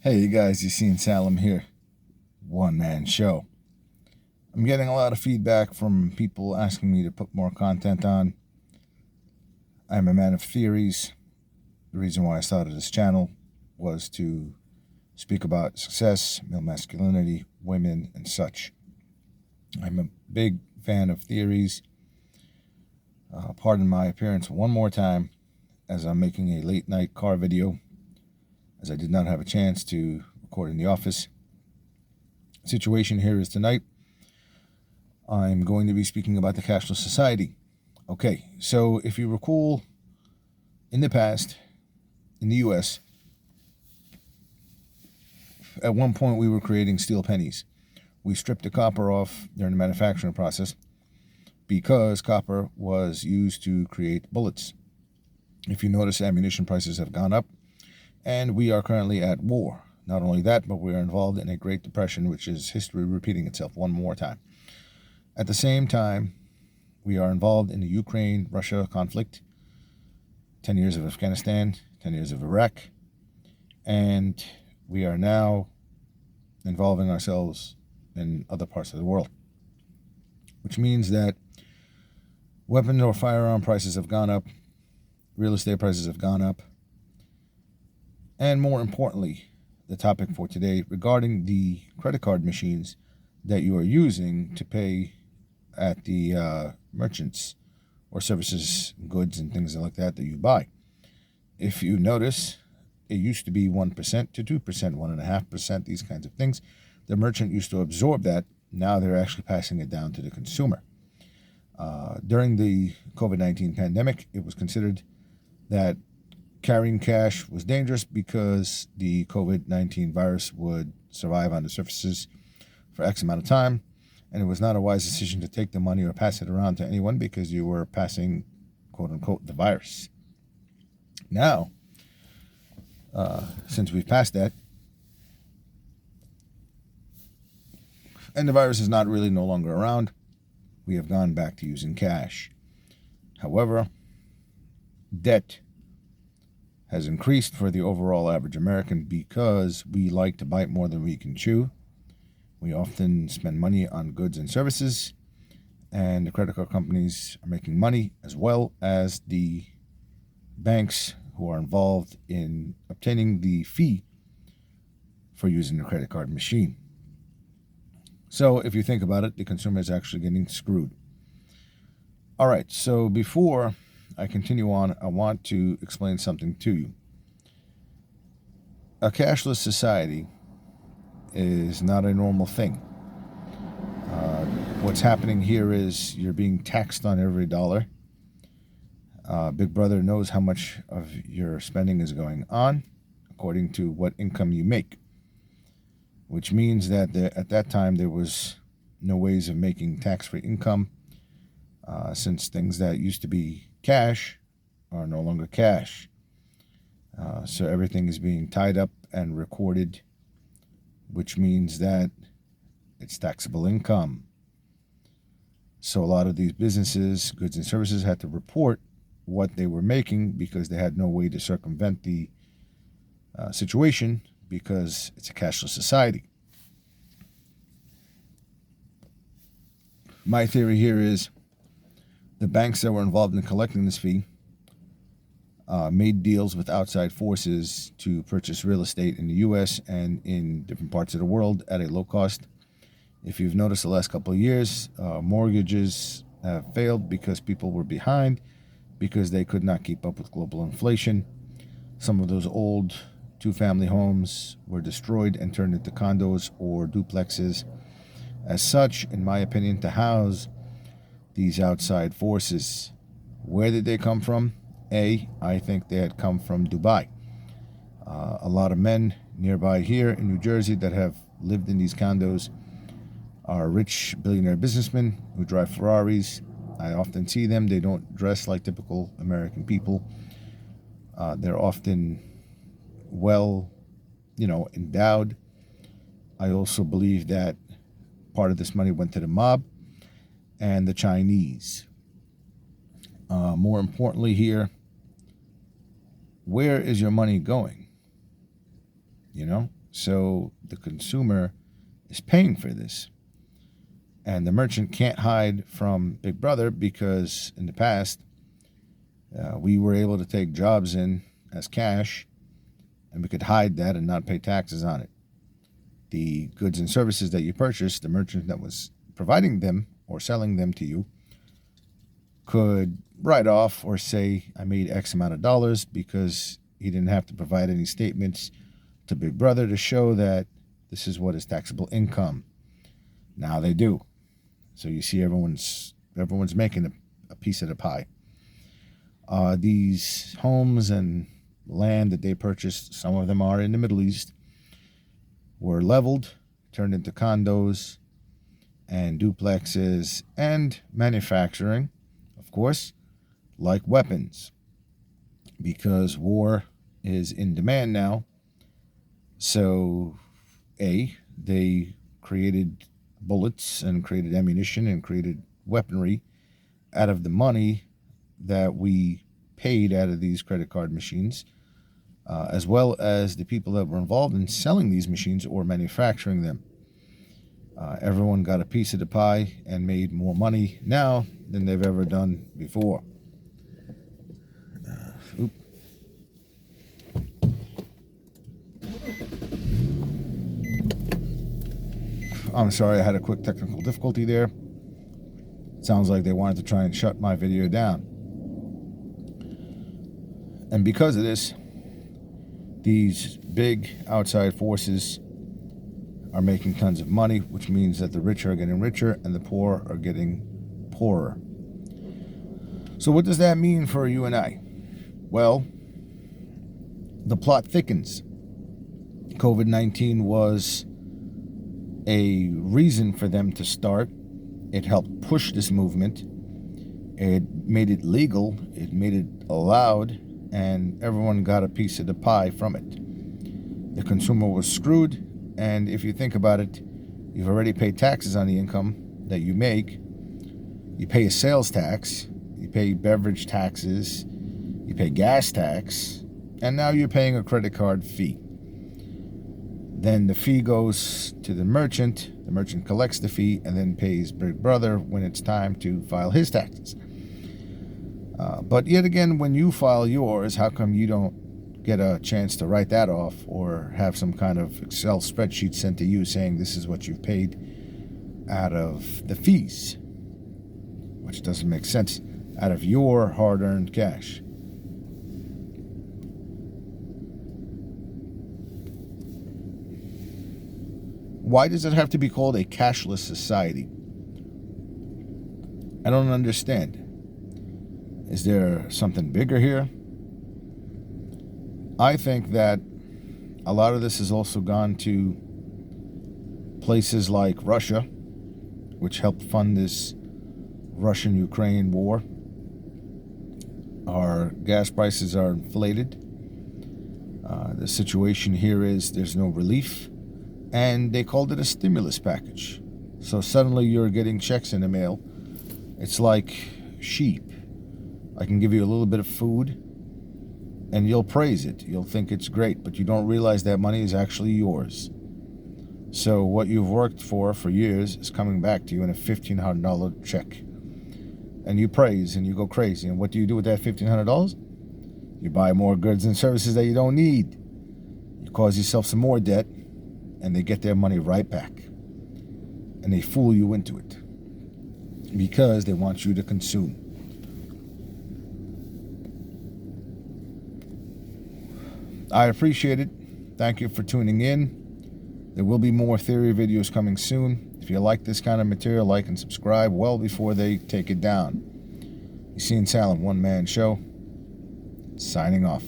Hey, you guys, you seen Salem here. One man show. I'm getting a lot of feedback from people asking me to put more content on. I'm a man of theories. The reason why I started this channel was to speak about success, male masculinity, women, and such. I'm a big fan of theories. Pardon my appearance one more time as I'm making a late night car video, as I did not have a chance to record in the office. Situation here is tonight I'm going to be speaking about the Cashless Society. Okay, so if you recall, in the past, in the US, at one point we were creating steel pennies. We stripped the copper off during the manufacturing process because copper was used to create bullets. If you notice, ammunition prices have gone up, and we are currently at war. Not only that, but we are involved in a Great Depression, which is history repeating itself one more time. At the same time, we are involved in the Ukraine-Russia conflict, 10 years of Afghanistan, 10 years of Iraq, and we are now involving ourselves in other parts of the world, which means that weapon or firearm prices have gone up, real estate prices have gone up, and more importantly, the topic for today regarding the credit card machines that you are using to pay at the merchants or services, goods, and things like that you buy. If you notice, it used to be 1% to 2%, 1.5%, these kinds of things. The merchant used to absorb that. Now they're actually passing it down to the consumer. During the COVID-19 pandemic, it was considered that carrying cash was dangerous because the COVID-19 virus would survive on the surfaces for X amount of time, and it was not a wise decision to take the money or pass it around to anyone because you were passing, quote-unquote, the virus. Now, since we've passed that, and the virus is not really no longer around, we have gone back to using cash. However, debt has increased for the overall average American because we like to bite more than we can chew. We often spend money on goods and services, and the credit card companies are making money, as well as the banks who are involved in obtaining the fee for using the credit card machine. So if you think about it, the consumer is actually getting screwed. All right, so before I continue on, I want to explain something to you. A cashless society is not a normal thing. What's happening here is you're being taxed on every dollar. Big Brother knows how much of your spending is going on according to what income you make, which means that at that time there was no ways of making tax-free income, since things that used to be cash are no longer cash. So everything is being tied up and recorded, which means that it's taxable income. So a lot of these businesses, goods and services, had to report what they were making because they had no way to circumvent the situation because it's a cashless society. My theory here is the banks that were involved in collecting this fee made deals with outside forces to purchase real estate in the U.S. and in different parts of the world at a low cost. If you've noticed the last couple of years, mortgages have failed because people were behind because they could not keep up with global inflation. Some of those old two-family homes were destroyed and turned into condos or duplexes. As such, in my opinion, to house these outside forces, where did they come from? I think they had come from Dubai. A lot of men nearby here in New Jersey that have lived in these condos are rich billionaire businessmen who drive Ferraris. I often see them. They don't dress like typical American people. They're often well, endowed. I also believe that part of this money went to the mob and the Chinese. More importantly here, where is your money going? So the consumer is paying for this. And the merchant can't hide from Big Brother because in the past, we were able to take jobs in as cash and we could hide that and not pay taxes on it. The goods and services that you purchased, the merchant that was providing them or selling them to you could write off or say, I made X amount of dollars, because he didn't have to provide any statements to Big Brother to show that this is what is taxable income. Now they do. So you see everyone's making a piece of the pie. These homes and land that they purchased, some of them are in the Middle East, were leveled, turned into condos and duplexes and manufacturing, of course, like weapons, because war is in demand now. So, they created bullets and created ammunition and created weaponry out of the money that we paid out of these credit card machines, as well as the people that were involved in selling these machines or manufacturing them. Everyone got a piece of the pie and made more money now than they've ever done before. I'm sorry, I had a quick technical difficulty there. It sounds like they wanted to try and shut my video down. And because of this, these big outside forces are making tons of money, which means that the rich are getting richer and the poor are getting poorer. So what does that mean for you and I? Well, the plot thickens. COVID-19 was a reason for them to start. It helped push this movement. It made it legal. It made it allowed, and everyone got a piece of the pie from it. The consumer was screwed, and if you think about it, you've already paid taxes on the income that you make. You pay a sales tax, you pay beverage taxes, you pay gas tax, and now you're paying a credit card fee. Then the fee goes to the merchant collects the fee and then pays Big Brother when it's time to file his taxes. But yet again, when you file yours, how come you don't get a chance to write that off or have some kind of Excel spreadsheet sent to you saying this is what you've paid out of the fees? Which doesn't make sense, out of your hard-earned cash. Why does it have to be called a cashless society? I don't understand. Is there something bigger here? I think that a lot of this has also gone to places like Russia, which helped fund this Russian-Ukraine war. Our gas prices are inflated. The situation here is there's no relief. And they called it a stimulus package. So suddenly you're getting checks in the mail. It's like sheep. I can give you a little bit of food and you'll praise it. You'll think it's great, but you don't realize that money is actually yours. So what you've worked for years is coming back to you in a $1,500 check. And you praise and you go crazy. And what do you do with that $1,500? You buy more goods and services that you don't need. You cause yourself some more debt. And they get their money right back. And they fool you into it. Because they want you to consume. I appreciate it. Thank you for tuning in. There will be more theory videos coming soon. If you like this kind of material, like and subscribe well before they take it down. You see in Salem, one man show. Signing off.